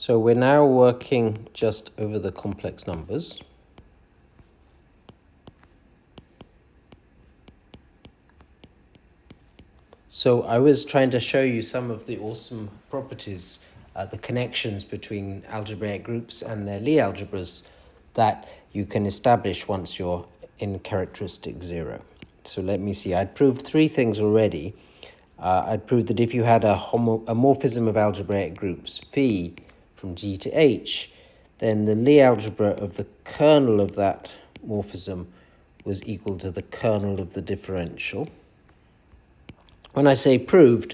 So we're now working just over the complex numbers. So I was trying to show you some of the awesome properties, the connections between algebraic groups and their Lie algebras that you can establish once you're in characteristic 0. So let me see, I'd proved 3 things already. I'd proved that if you had a morphism of algebraic groups, phi from G to H, then the Lie algebra of the kernel of that morphism was equal to the kernel of the differential. When I say proved,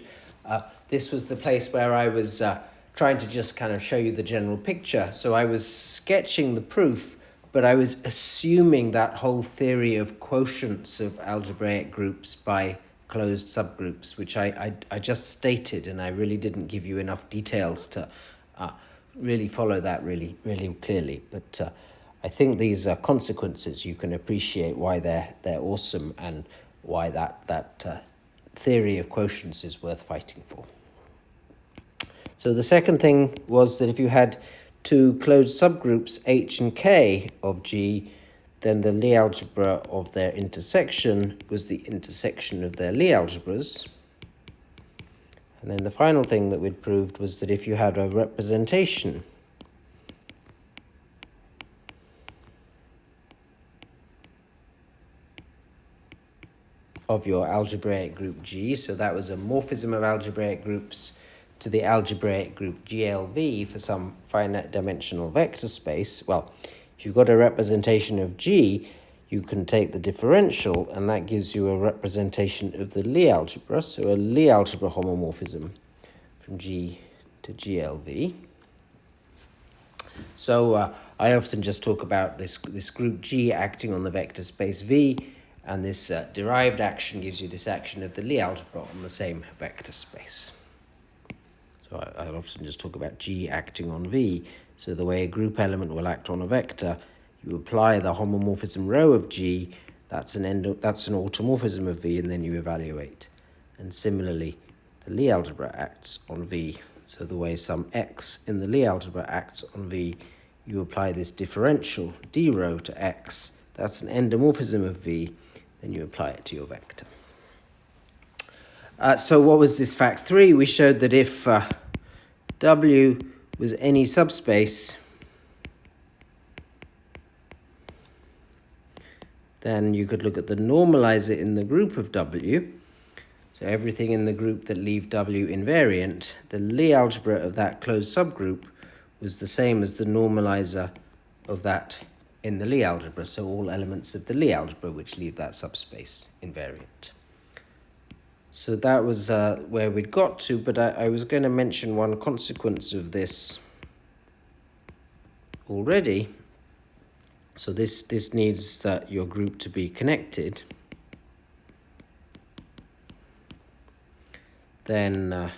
this was the place where I was trying to just kind of show you the general picture. So I was sketching the proof, but I was assuming that whole theory of quotients of algebraic groups by closed subgroups, which I just stated, and I really didn't give you enough details to really follow that really clearly. But I think these consequences, you can appreciate why they're awesome and why that theory of quotients is worth fighting for. So the second thing was that if you had 2 closed subgroups H and K of G, then the Lie algebra of their intersection was the intersection of their Lie algebras. And then the final thing that we'd proved was that if you had a representation of your algebraic group G, so that was a morphism of algebraic groups to the algebraic group GLV for some finite dimensional vector space. Well, if you've got a representation of G, you can take the differential, and that gives you a representation of the Lie algebra, so a Lie algebra homomorphism from G to GLV. So I often just talk about this group G acting on the vector space V, and this derived action gives you this action of the Lie algebra on the same vector space. So I'll often just talk about G acting on V. So the way a group element will act on a vector, you apply the homomorphism rho of G, that's an automorphism of V, and then you evaluate. And similarly, the Lie algebra acts on V. So the way some x in the Lie algebra acts on V, you apply this differential d rho to x, that's an endomorphism of V, then you apply it to your vector. So what was this fact 3? We showed that if W was any subspace, then you could look at the normalizer in the group of W. So everything in the group that leave W invariant, the Lie algebra of that closed subgroup was the same as the normalizer of that in the Lie algebra, so all elements of the Lie algebra which leave that subspace invariant. So that was where we'd got to, but I was going to mention one consequence of this already. So this needs that your group to be connected. Then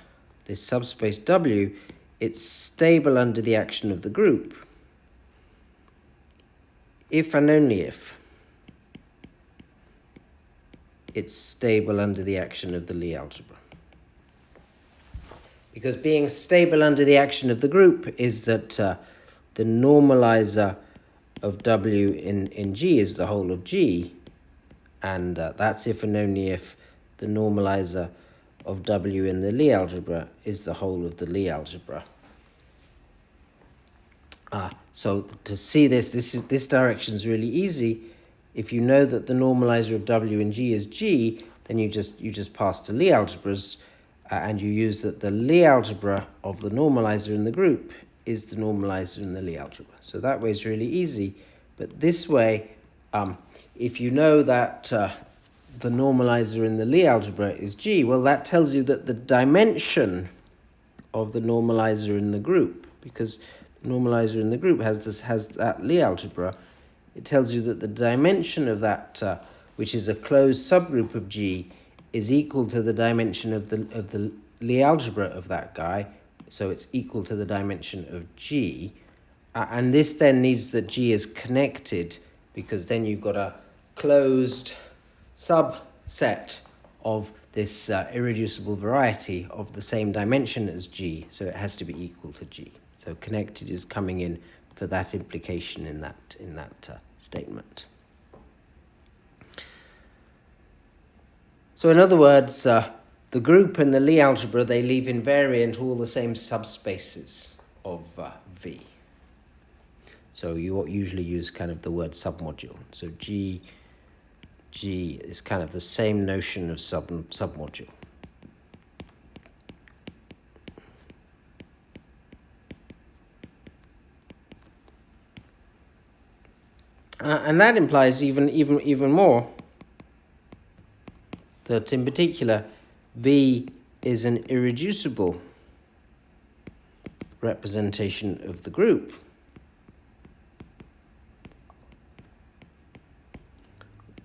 this subspace W, it's stable under the action of the group if and only if it's stable under the action of the Lie algebra. Because being stable under the action of the group is that the normalizer of W in G is the whole of G, and that's if and only if the normalizer of W in the Lie algebra is the whole of the Lie algebra. So to see this direction is really easy. If you know that the normalizer of W in G is G, then you just pass to Lie algebras, and you use that the Lie algebra of the normalizer in the group is the normalizer in the Lie algebra. So that way is really easy. But this way, if you know that the normalizer in the Lie algebra is G, well, that tells you that the dimension of the normalizer in the group, because the normalizer in the group has that Lie algebra, it tells you that the dimension of that, which is a closed subgroup of G, is equal to the dimension of the Lie algebra of that guy. So it's equal to the dimension of G. And this then needs that G is connected, because then you've got a closed subset of this irreducible variety of the same dimension as G, so it has to be equal to G. So connected is coming in for that implication in that statement. So in other words, the group and the Lie algebra, they leave invariant all the same subspaces of V. So you usually use kind of the word submodule. So G is kind of the same notion of submodule. And that implies even more that in particular V is an irreducible representation of the group.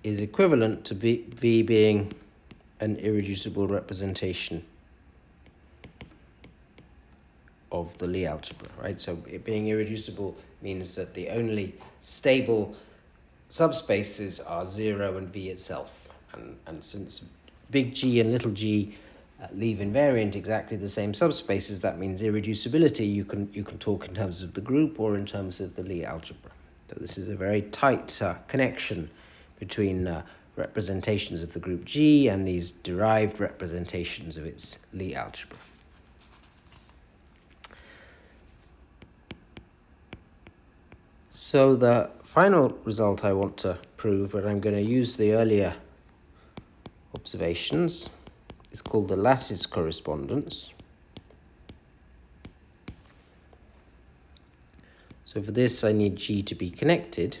Is equivalent to V being an irreducible representation of the Lie algebra, right? So it being irreducible means that the only stable subspaces are 0 and V itself. And since big G and little g leave invariant exactly the same subspaces, that means irreducibility. You can talk in terms of the group or in terms of the Lie algebra. So this is a very tight connection between representations of the group G and these derived representations of its Lie algebra. So the final result I want to prove, and I'm going to use the earlier observations, is called the lattice correspondence. So for this I need G to be connected.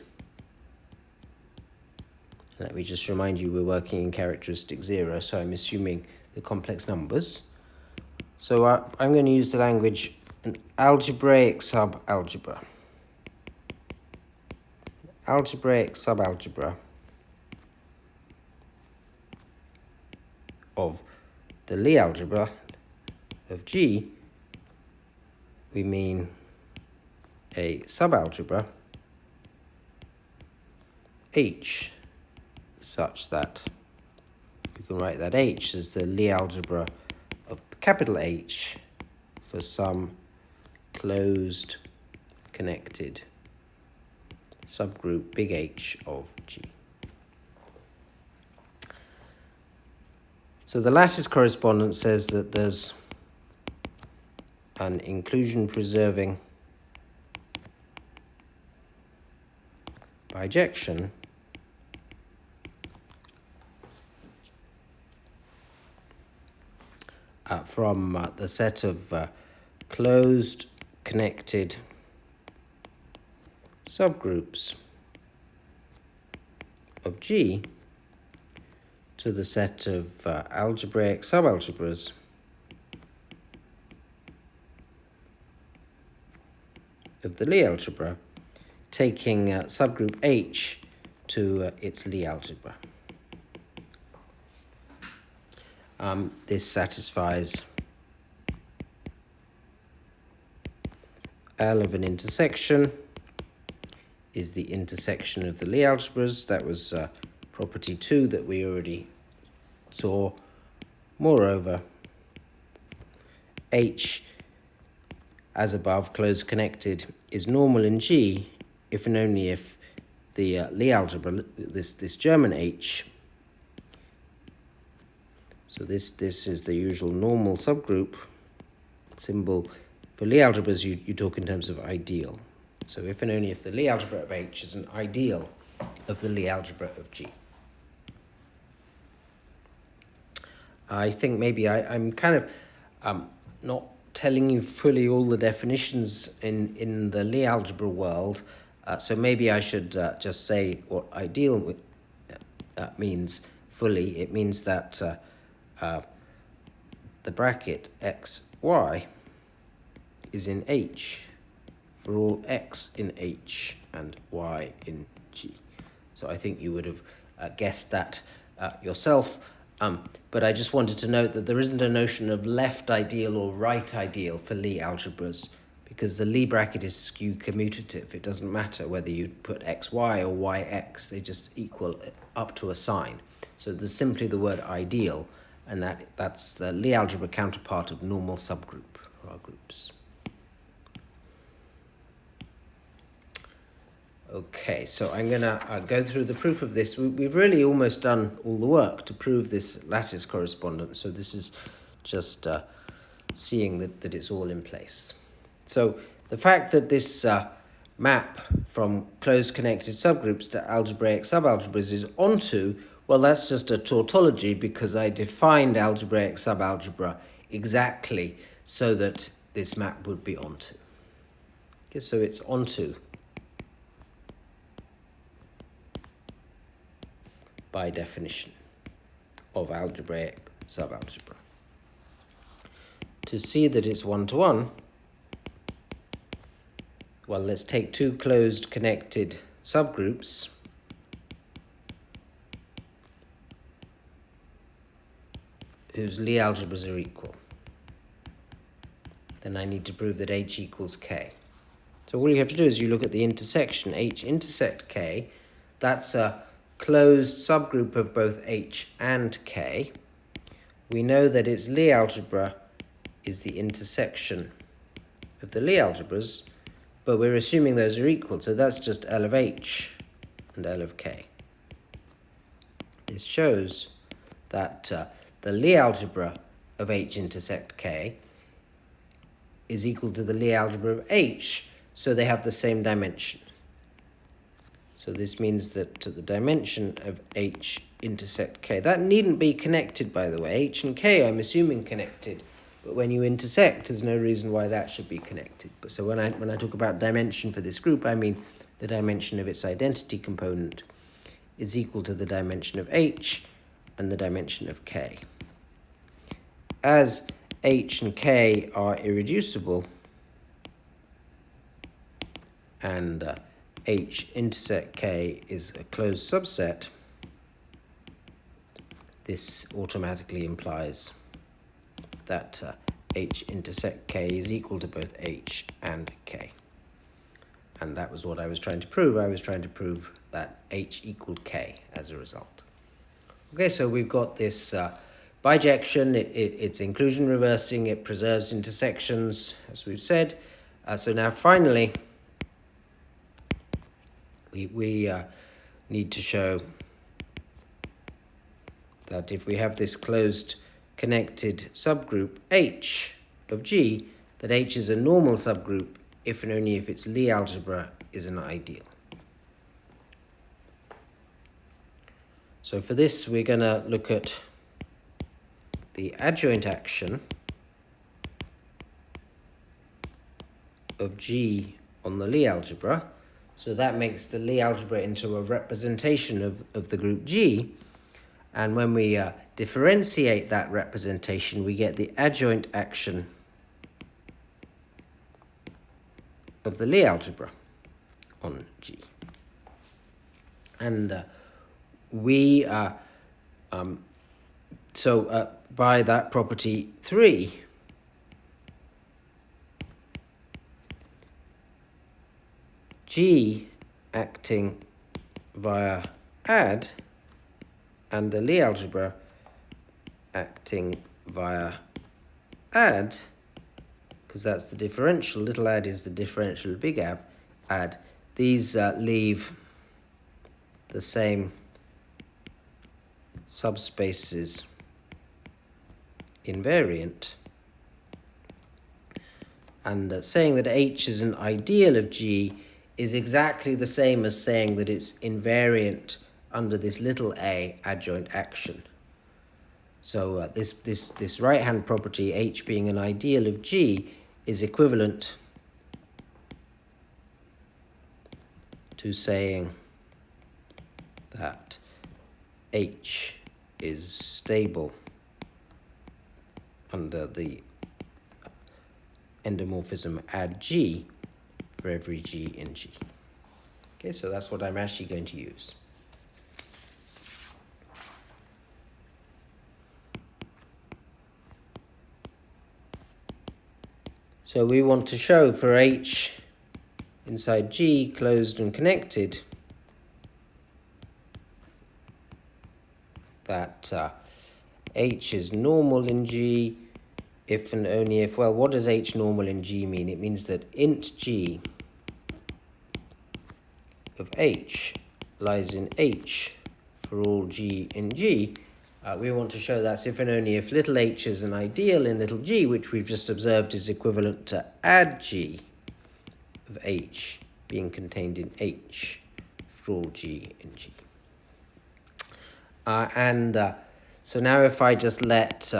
Let me just remind you we're working in characteristic 0, so I'm assuming the complex numbers. So I'm going to use the language an algebraic subalgebra. Algebraic subalgebra of the Lie algebra of G, we mean a subalgebra H, such that we can write that H as the Lie algebra of capital H for some closed connected subgroup big H of G. So the lattice correspondence says that there's an inclusion preserving bijection from the set of closed connected subgroups of G to the set of algebraic subalgebras of the Lie algebra, taking subgroup H to its Lie algebra. This satisfies L of an intersection is the intersection of the Lie algebras. That was property 2 that we already saw. Moreover, H, as above, closed connected, is normal in G if and only if the Lie algebra, this German H, so this is the usual normal subgroup symbol. For Lie algebras, you talk in terms of ideal. So if and only if the Lie algebra of H is an ideal of the Lie algebra of G. I think maybe I'm kind of not telling you fully all the definitions in the Lie algebra world, so maybe I should just say what ideal means fully. It means that the bracket x, y is in H for all x in H and y in G. So I think you would have guessed that yourself, but I just wanted to note that there isn't a notion of left ideal or right ideal for Lie algebras, because the Lie bracket is skew commutative. It doesn't matter whether you put xy or yx, they just equal up to a sign. So there's simply the word ideal, and that's the Lie algebra counterpart of normal subgroup or groups. Okay, so I'm going to go through the proof of this. We've really almost done all the work to prove this lattice correspondence, so this is just seeing that it's all in place. So the fact that this map from closed connected subgroups to algebraic subalgebras is onto, well, that's just a tautology because I defined algebraic subalgebra exactly so that this map would be onto. Okay, so it's onto by definition of algebraic subalgebra. To see that it's one-to-one, well, let's take two closed connected subgroups whose Lie algebras are equal. Then I need to prove that H equals K. So all you have to do is you look at the intersection H intersect K. That's a closed subgroup of both H and K. We know that its Lie algebra is the intersection of the Lie algebras, but we're assuming those are equal, so that's just L of H and L of K. This shows that the Lie algebra of H intersect K is equal to the Lie algebra of H, so they have the same dimension. So this means that the dimension of H intersect K, that needn't be connected, by the way. H and K I'm assuming connected, but when you intersect, there's no reason why that should be connected. But so when I talk about dimension for this group, I mean the dimension of its identity component is equal to the dimension of H and the dimension of K. As H and K are irreducible, and H intersect K is a closed subset, this automatically implies that H intersect K is equal to both H and K. And that was what I was trying to prove. I was trying to prove that H equaled K as a result. Okay, so we've got this bijection, it's inclusion reversing, it preserves intersections, as we've said. So now finally, we need to show that if we have this closed connected subgroup H of G, that H is a normal subgroup if and only if its Lie algebra is an ideal. So for this, we're going to look at the adjoint action of G on the Lie algebra. So that makes the Lie algebra into a representation of the group G. And when we differentiate that representation, we get the adjoint action of the Lie algebra on G. And by that property 3, G acting via add and the Lie algebra acting via add, because that's the differential, little add is the differential of big add, these leave the same subspaces invariant. And saying that H is an ideal of G is exactly the same as saying that it's invariant under this little a adjoint action. So this right-hand property, H being an ideal of G, is equivalent to saying that H is stable under the endomorphism add G for every G in G. Okay, so that's what I'm actually going to use. So we want to show for H inside G closed and connected that H is normal in G if and only if, well, what does H normal in G mean? It means that int G of H lies in H for all G in G. We want to show that's if and only if little h is an ideal in little g, which we've just observed is equivalent to add g of h being contained in H for all G in G. So now if I just let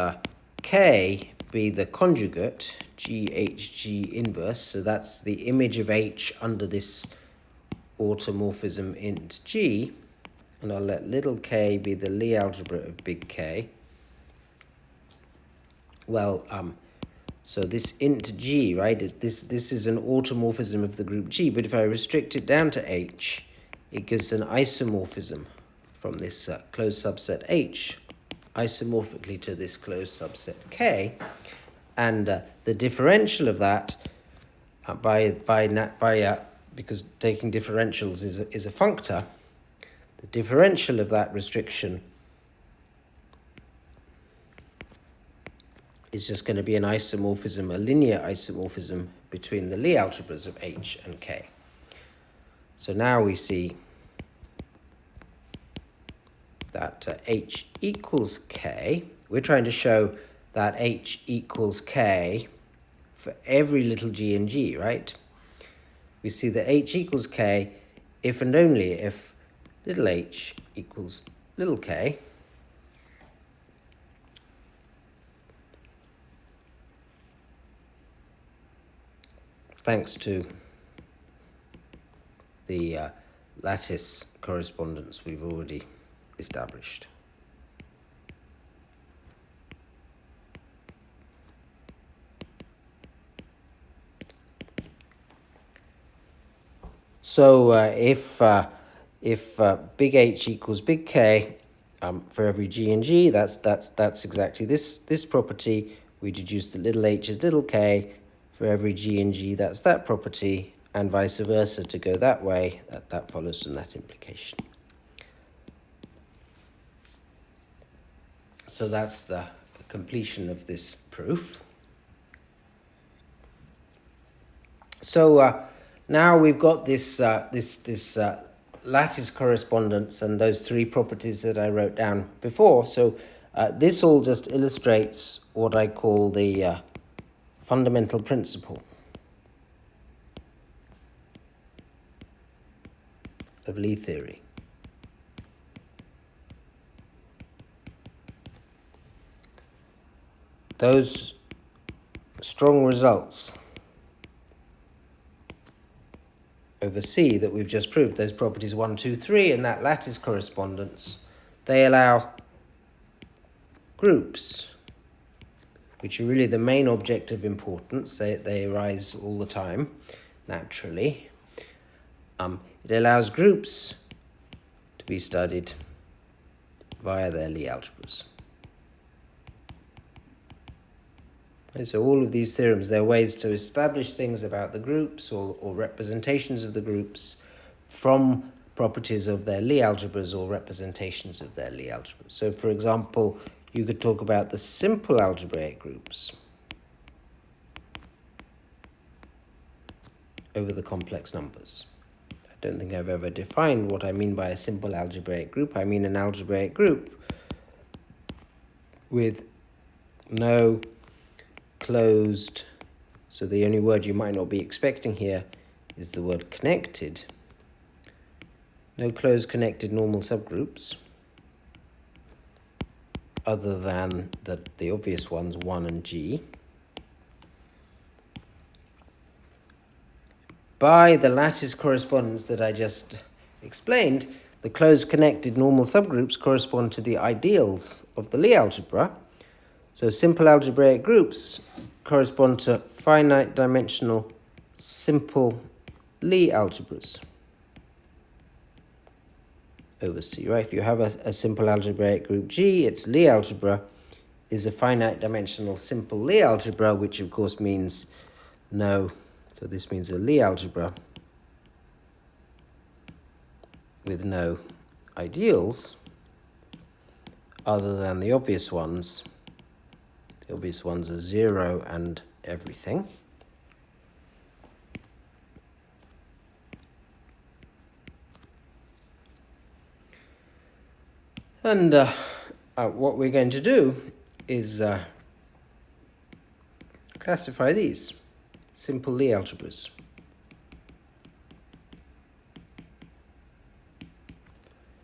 K be the conjugate, GHG inverse, so that's the image of H under this automorphism int G, and I'll let little k be the Lie algebra of big K. Well, so this int G, right, this is an automorphism of the group G, but if I restrict it down to H, it gives an isomorphism from this closed subset H, isomorphically to this closed subset K, and the differential of that, because taking differentials is a functor, the differential of that restriction is just going to be an isomorphism, a linear isomorphism between the Lie algebras of H and K. So now we see that H equals K. We're trying to show that H equals K for every little g in G, right? We see that H equals K if and only if little h equals little k. Thanks to the lattice correspondence we've already established. So if big H equals big K for every G in G, that's exactly this property. We deduce that little h is little k for every G in G, that's that property, and vice versa to go that way. That follows from that implication. So that's the completion of this proof. So now we've got this lattice correspondence and those three properties that I wrote down before. So this all just illustrates what I call the fundamental principle of Lie theory. Those strong results over C that we've just proved, those properties 1, 2, 3, and that lattice correspondence, they allow groups, which are really the main object of importance. They arise all the time, naturally. It allows groups to be studied via their Lie algebras. And so all of these theorems, they're ways to establish things about the groups or representations of the groups from properties of their Lie algebras or representations of their Lie algebras. So, for example, you could talk about the simple algebraic groups over the complex numbers. I don't think I've ever defined what I mean by a simple algebraic group. I mean an algebraic group with no closed, so the only word you might not be expecting here is the word connected. No closed connected normal subgroups other than the obvious ones 1 and G. By the lattice correspondence that I just explained, the closed connected normal subgroups correspond to the ideals of the Lie algebra. So simple algebraic groups correspond to finite dimensional simple Lie algebras over C, right? If you have a simple algebraic group G, its Lie algebra is a finite dimensional simple Lie algebra, which of course means no, so this means a Lie algebra with no ideals. other than the obvious ones. The obvious ones are 0 and everything. And what we're going to do is classify these simple Lie algebras.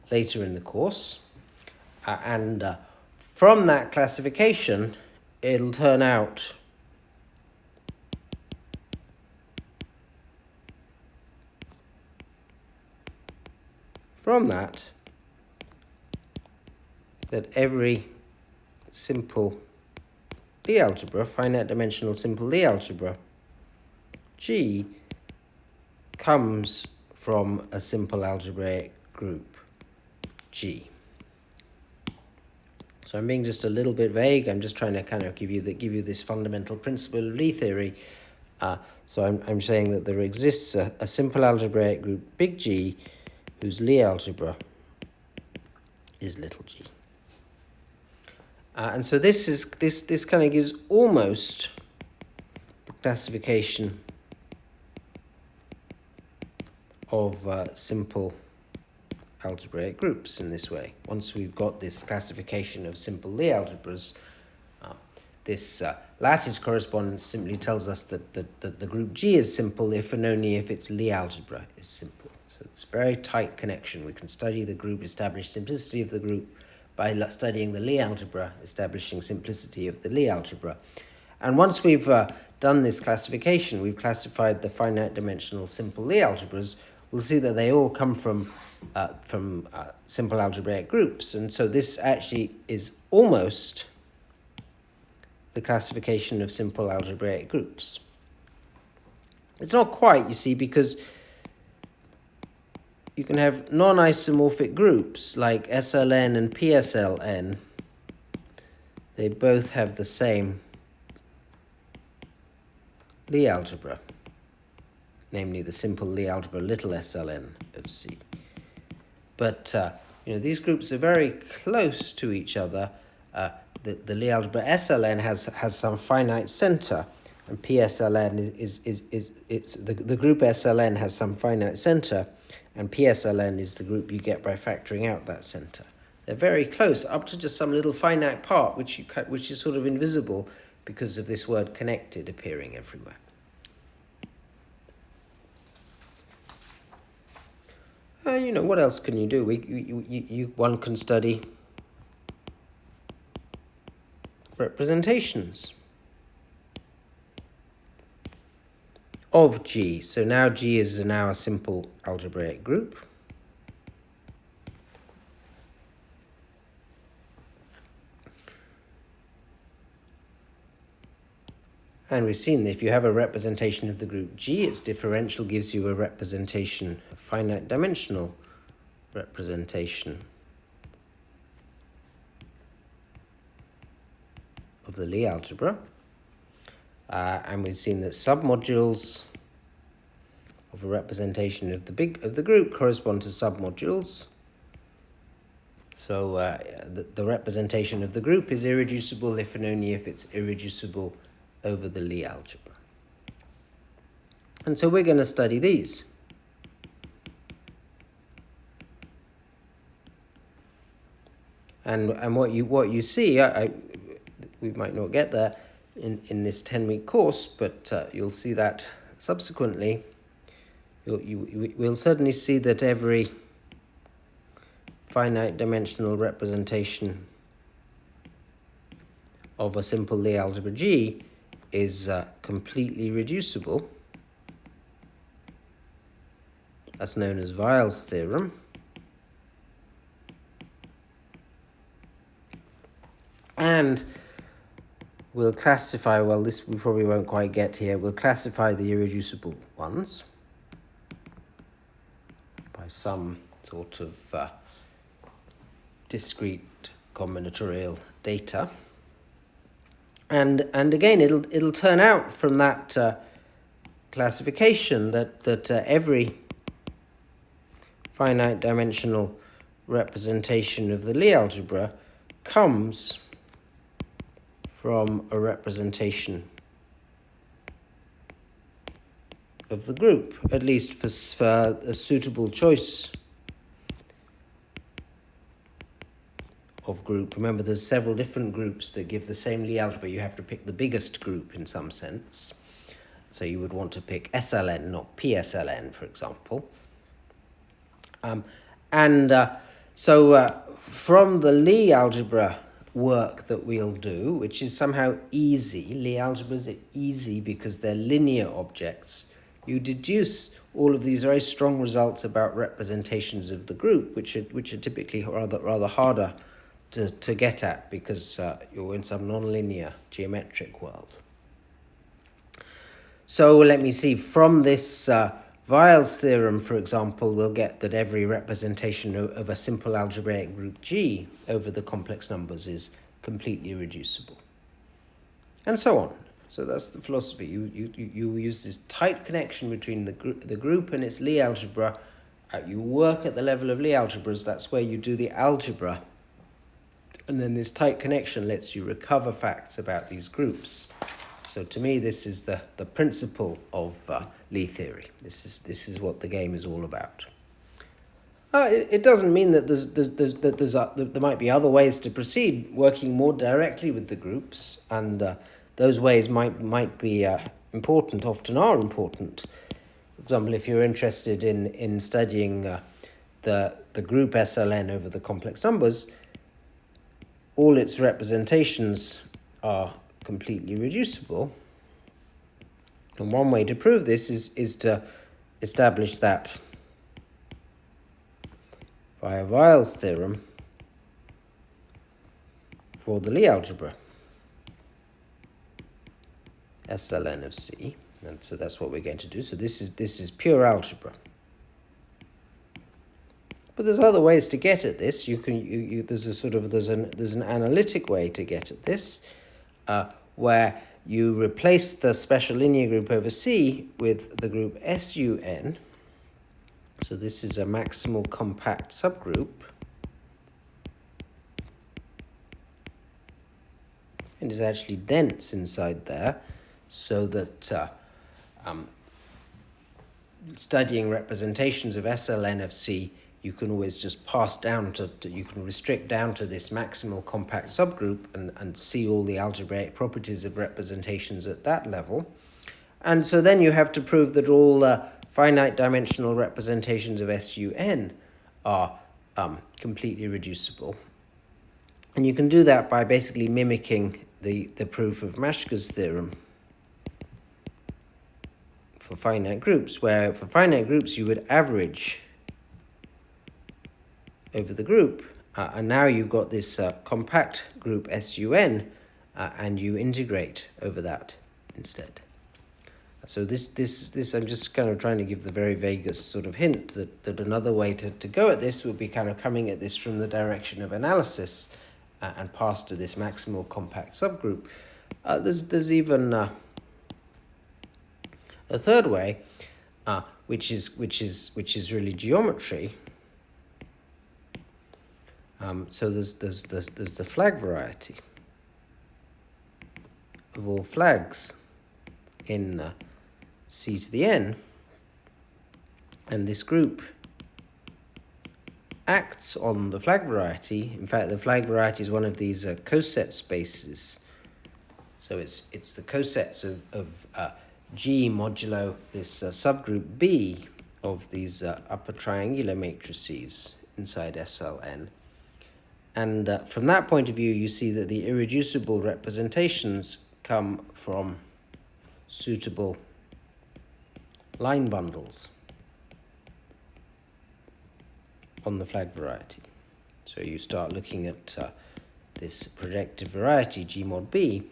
Later in the course. And from that classification, it'll turn out that every simple Lie algebra, finite dimensional simple Lie algebra, G, comes from a simple algebraic group, G. So I'm being just a little bit vague. I'm just trying to kind of give you this fundamental principle of Lie theory. So I'm saying that there exists a simple algebraic group, big G, whose Lie algebra is little g. And so this kind of gives almost the classification of simple algebraic groups in this way. Once we've got this classification of simple Lie algebras, this lattice correspondence simply tells us that the group G is simple if and only if its Lie algebra is simple. So it's a very tight connection. We can study the group, establish simplicity of the group by studying the Lie algebra, establishing simplicity of the Lie algebra. And once we've done this classification, we've classified the finite dimensional simple Lie algebras, we'll see that they all come from simple algebraic groups. And so this actually is almost the classification of simple algebraic groups. It's not quite, you see, because you can have non-isomorphic groups like SLN and PSLN. They both have the same Lie algebra, namely the simple Lie algebra little SLN of C. But these groups are very close to each other. The Lie algebra SLN has some finite center, and PSLN is the group SLN has some finite center, and PSLN is the group you get by factoring out that center. They're very close, up to just some little finite part which is sort of invisible because of this word connected appearing everywhere. What else can you do? One can study representations of G. So now G is now a simple algebraic group. And we've seen that if you have a representation of the group G, its differential gives you a representation, a finite dimensional representation of the Lie algebra. And we've seen that submodules of a representation of the group correspond to submodules. So the representation of the group is irreducible if and only if it's irreducible over the Lie algebra. And so we're going to study these. And what you see, we might not get there in this 10-week course, but you'll see that subsequently. We'll certainly see that every finite dimensional representation of a simple Lie algebra G is completely reducible. That's known as Weil's theorem. And we'll classify, well, this we probably won't quite get here, we'll classify the irreducible ones by some sort of discrete combinatorial data. And again, it'll turn out from that classification that every finite dimensional representation of the Lie algebra comes from a representation of the group, at least for a suitable choice of group. Remember, there's several different groups that give the same Lie algebra. You have to pick the biggest group in some sense. So you would want to pick SLN, not PSLN, for example. So from the Lie algebra work that we'll do, which is somehow easy, Lie algebras are easy because they're linear objects, you deduce all of these very strong results about representations of the group, which are typically rather harder to get at because you're in some nonlinear geometric world. So let me see, from this Weil's theorem, for example, we'll get that every representation of a simple algebraic group G over the complex numbers is completely reducible. And so on. So that's the philosophy. You use this tight connection between the group and its Lie algebra. You work at the level of Lie algebras. That's where you do the algebra. And then this tight connection lets you recover facts about these groups. So to me, this is the principle of Lie theory. This is what the game is all about. It doesn't mean that there might be other ways to proceed, working more directly with the groups, and those ways might be important, often are important. For example, if you're interested in studying the group SLN over the complex numbers, all its representations are completely reducible. And one way to prove this is to establish that via Weil's theorem for the Lie algebra, SLN of C. And so that's what we're going to do. So this is pure algebra. But there's other ways to get at this. There's an analytic way to get at this, where you replace the special linear group over C with the group SUN. So this is a maximal compact subgroup. And is actually dense inside there, so that studying representations of SLN of C, you can always just pass down you can restrict down to this maximal compact subgroup and see all the algebraic properties of representations at that level. And so then you have to prove that all finite dimensional representations of SUN are completely reducible. And you can do that by basically mimicking the proof of Maschke's theorem for finite groups, where for finite groups you would average over the group, and now you've got this compact group SUN, and you integrate over that instead. So this I'm just kind of trying to give the very vaguest sort of hint that another way to go at this would be kind of coming at this from the direction of analysis and pass to this maximal compact subgroup. There's even a third way, which is really geometry. So there's the flag variety of all flags in C to the n, and this group acts on the flag variety. In fact, the flag variety is one of these coset spaces. So it's the cosets of G modulo this subgroup B of these upper triangular matrices inside SLN. And from that point of view, you see that the irreducible representations come from suitable line bundles on the flag variety. So you start looking at this projective variety G mod B,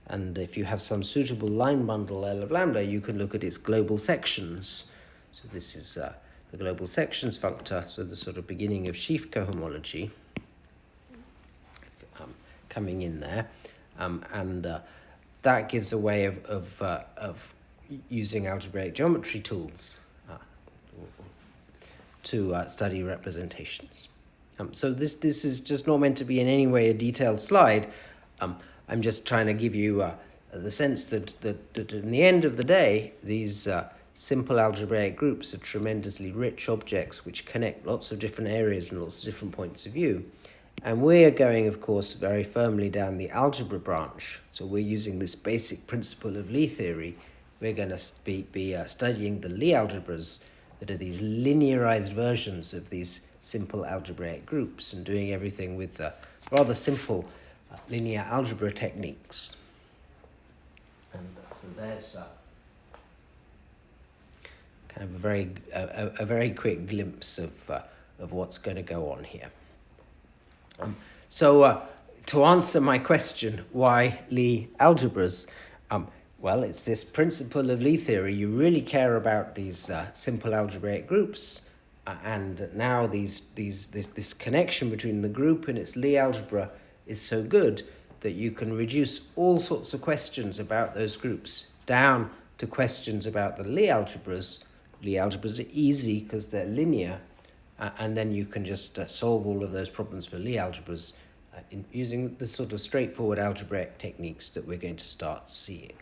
and if you have some suitable line bundle L of lambda, you can look at its global sections. So this is the global sections functor, so the sort of beginning of sheaf cohomology coming in there, and that gives a way of using algebraic geometry tools to study representations. So this is just not meant to be in any way a detailed slide. I'm just trying to give you the sense that in the end of the day, these simple algebraic groups are tremendously rich objects which connect lots of different areas and lots of different points of view. And we're going, of course, very firmly down the algebra branch. So we're using this basic principle of Lie theory. We're going to be studying the Lie algebras, that are these linearized versions of these simple algebraic groups, and doing everything with rather simple linear algebra techniques. And so there's kind of a very quick glimpse of what's going to go on here. So to answer my question, why Lie algebras? Well, it's this principle of Lie theory. You really care about these simple algebraic groups, and now this connection between the group and its Lie algebra is so good that you can reduce all sorts of questions about those groups down to questions about the Lie algebras. Lie algebras are easy because they're linear, and then you can just solve all of those problems for Lie algebras using the sort of straightforward algebraic techniques that we're going to start seeing.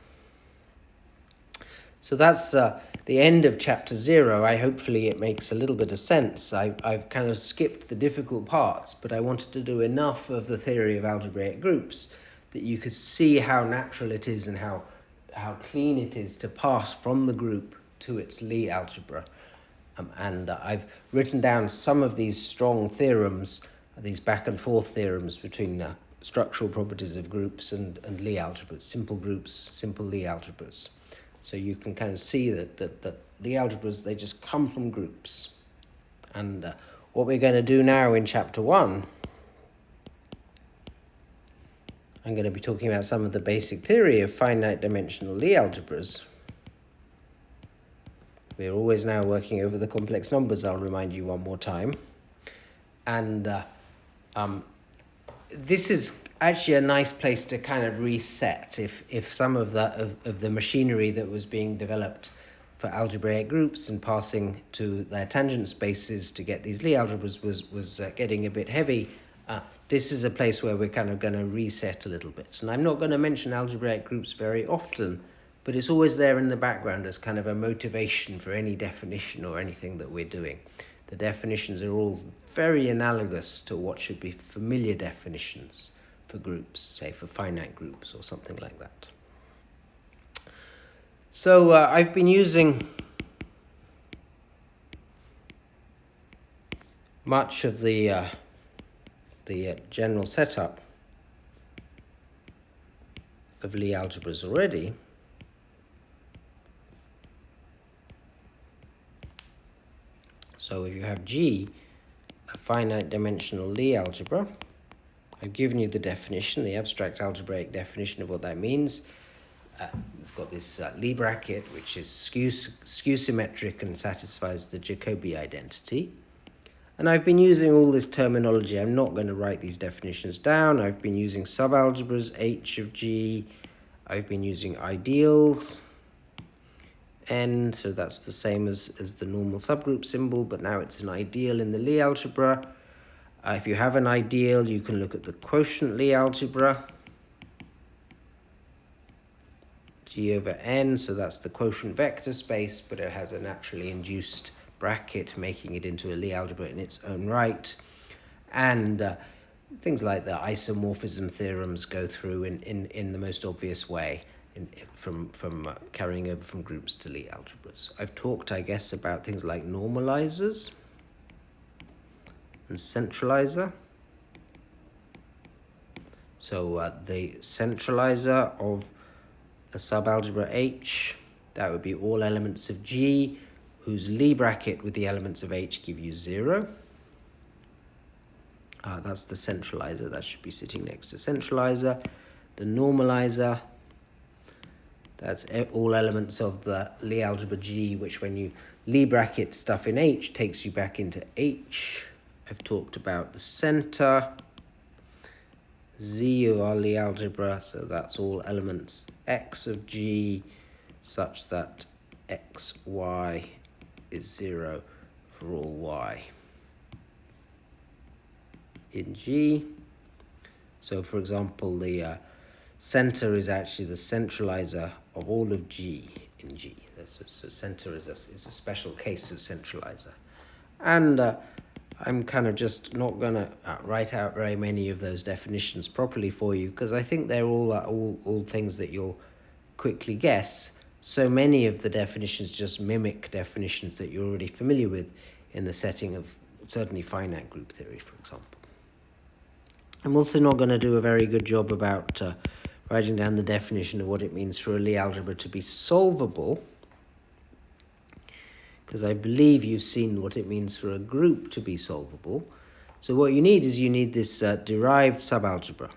So that's the end of chapter 0. Hopefully it makes a little bit of sense. I've kind of skipped the difficult parts, but I wanted to do enough of the theory of algebraic groups that you could see how natural it is and how clean it is to pass from the group to its Lie algebra. And I've written down some of these strong theorems, these back and forth theorems between structural properties of groups and Lie algebras, simple groups, simple Lie algebras. So you can kind of see that the algebras, they just come from groups. And what we're going to do now in chapter 1, I'm going to be talking about some of the basic theory of finite dimensional Lie algebras. We're always now working over the complex numbers, I'll remind you one more time. And this is actually a nice place to kind of reset if some of the machinery that was being developed for algebraic groups and passing to their tangent spaces to get these Lie algebras was getting a bit heavy. This is a place where we're kind of going to reset a little bit. And I'm not going to mention algebraic groups very often, but it's always there in the background as kind of a motivation for any definition or anything that we're doing. The definitions are all very analogous to what should be familiar definitions for groups, say for finite groups or something like that. So I've been using much of the general setup of Lie algebras already. So if you have G, a finite dimensional Lie algebra, I've given you the definition, the abstract algebraic definition of what that means. It's got this Lie bracket, which is skew symmetric and satisfies the Jacobi identity. And I've been using all this terminology. I'm not going to write these definitions down. I've been using subalgebras, H of G. I've been using ideals, N, so that's the same as the normal subgroup symbol, but now it's an ideal in the Lie algebra. If you have an ideal, you can look at the quotient Lie algebra. G over N, so that's the quotient vector space, but it has a naturally induced bracket, making it into a Lie algebra in its own right. And things like the isomorphism theorems go through in the most obvious way from carrying over from groups to Lie algebras. I've talked, I guess, about things like normalizers and centralizer. So the centralizer of a subalgebra H, that would be all elements of G, whose Lie bracket with the elements of H give you 0. That's the centralizer. That should be sitting next to centralizer. The normalizer, that's all elements of the Lie algebra G, which when you Lie bracket stuff in H takes you back into H. I've talked about the center, Z of our Lie algebra, so that's all elements X of G, such that X, Y is 0 for all Y. in G. So for example, the center is actually the centralizer of all of G in G. So center is a special case of centralizer. And I'm kind of just not going to write out very many of those definitions properly for you, because I think they're all things that you'll quickly guess. So many of the definitions just mimic definitions that you're already familiar with in the setting of certainly finite group theory, for example. I'm also not going to do a very good job about writing down the definition of what it means for a Lie algebra to be solvable, because I believe you've seen what it means for a group to be solvable. So what you need is this derived subalgebra,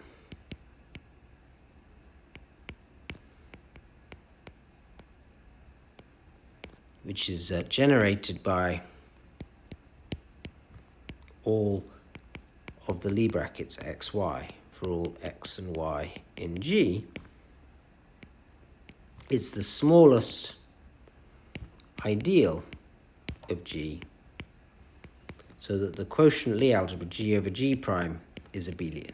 which is generated by all of the Lie brackets xy for all x and y in G. It's the smallest ideal of G, so that the quotient Lie algebra G over G prime is abelian.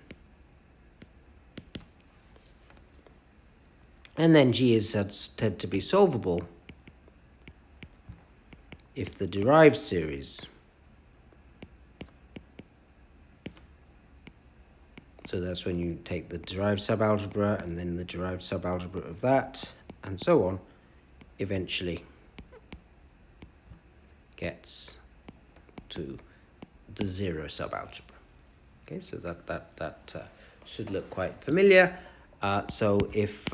And then G is said to be solvable if the derived series, so that's when you take the derived subalgebra and then the derived subalgebra of that, and so on, eventually gets to the zero subalgebra. Okay, so that should look quite familiar. So if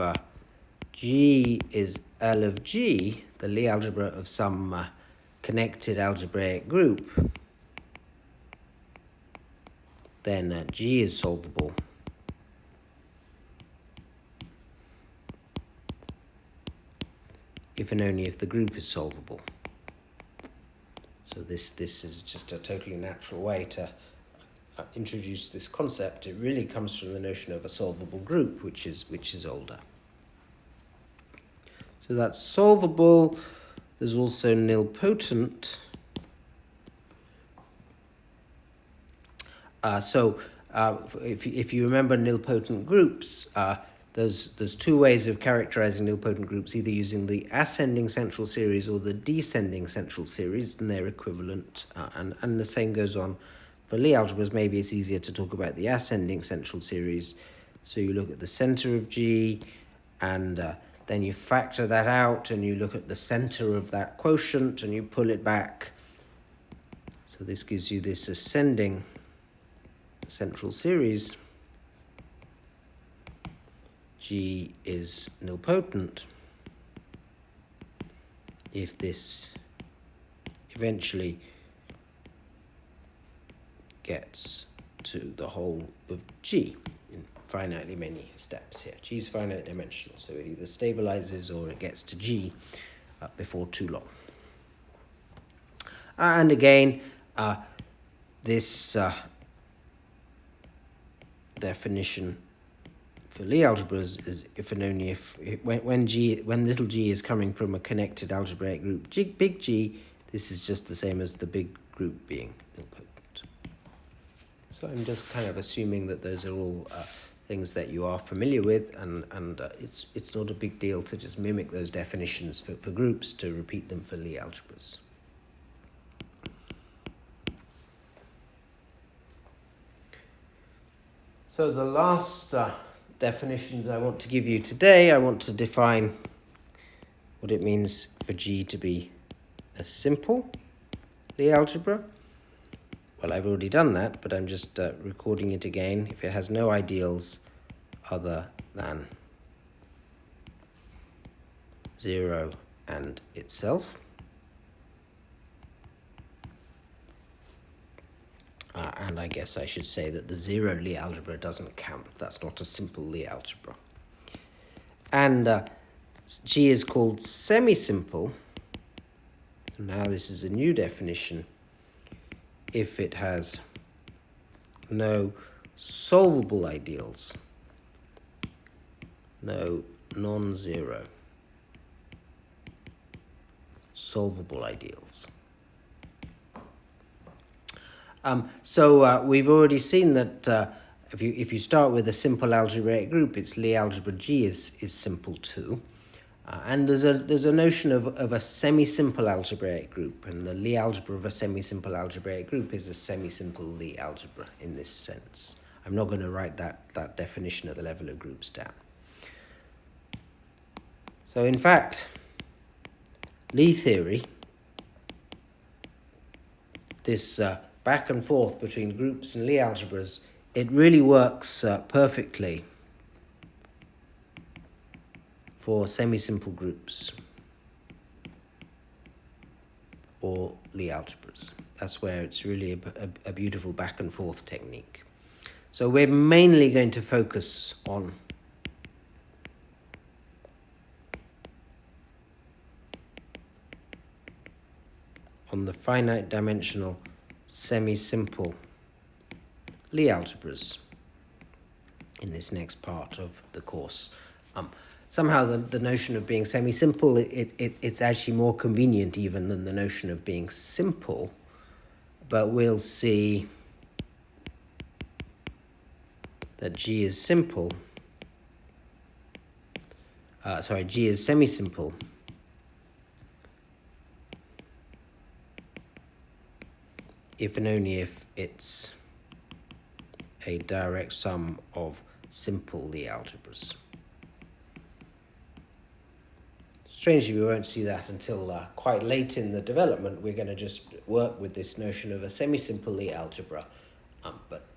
G is L of G, the Lie algebra of some connected algebraic group, then G is solvable if and only if the group is solvable. So this is just a totally natural way to introduce this concept. It really comes from the notion of a solvable group, which is older. So that's solvable. There's also nilpotent. If you remember nilpotent groups, there's two ways of characterizing nilpotent groups, either using the ascending central series or the descending central series, and they're equivalent. And the same goes on for Lie algebras. Maybe it's easier to talk about the ascending central series. So you look at the center of G, and then you factor that out, and you look at the center of that quotient, and you pull it back. So this gives you this ascending central series. G is nilpotent if this eventually gets to the whole of G in finitely many steps here. G is finite dimensional, so it either stabilizes or it gets to G before too long. And again, this definition for Lie algebras is if and only if when little g is coming from a connected algebraic group big G, this is just the same as the big group being nilpotent. So I'm just kind of assuming that those are all things that you are familiar with, and it's not a big deal to just mimic those definitions for groups to repeat them for Lie algebras. So the last definitions I want to give you today, I want to define what it means for G to be a simple Lie algebra. Well, I've already done that, but I'm just recording it again. If it has no ideals other than 0 and itself. And I guess I should say that the zero Lie algebra doesn't count. That's not a simple Lie algebra. And G is called semi-simple. So now this is a new definition. If it has no solvable ideals, no non-zero solvable ideals. We've already seen that if you start with a simple algebraic group, its Lie algebra G is simple too. And there's a notion of a semi-simple algebraic group, and the Lie algebra of a semi-simple algebraic group is a semi-simple Lie algebra in this sense. I'm not going to write that definition at the level of groups down. So in fact, Lie theory, this back and forth between groups and Lie algebras, it really works perfectly for semi-simple groups or Lie algebras. That's where it's really a beautiful back and forth technique. So we're mainly going to focus on the finite dimensional semi-simple Lie algebras in this next part of the course. Somehow the notion of being semi-simple, it's actually more convenient even than the notion of being simple, but we'll see that G is simple. G is semi-simple if and only if it's a direct sum of simple Lie algebras. Strangely, we won't see that until quite late in the development. We're going to just work with this notion of a semi-simple Lie algebra,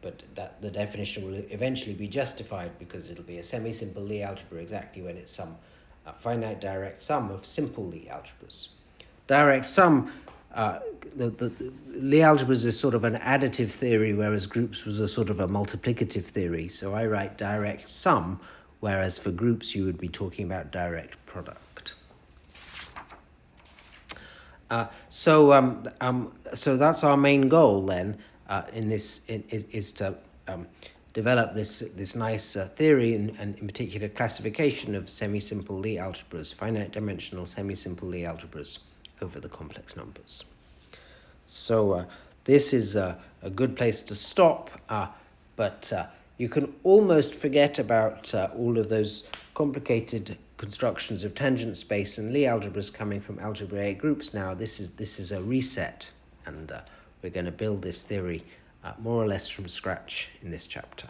but that the definition will eventually be justified because it'll be a semi-simple Lie algebra exactly when it's some finite direct sum of simple Lie algebras. Direct sum, the Lie algebras is sort of an additive theory, whereas groups was a sort of a multiplicative theory. So I write direct sum, whereas for groups you would be talking about direct product. So that's our main goal then. Is to develop this nice theory and in particular classification of semi-simple Lie algebras, finite dimensional semi-simple Lie algebras over the complex numbers. So this is a good place to stop, but you can almost forget about all of those complicated constructions of tangent space and Lie algebras coming from algebraic groups now. This is a reset, and we're going to build this theory more or less from scratch in this chapter.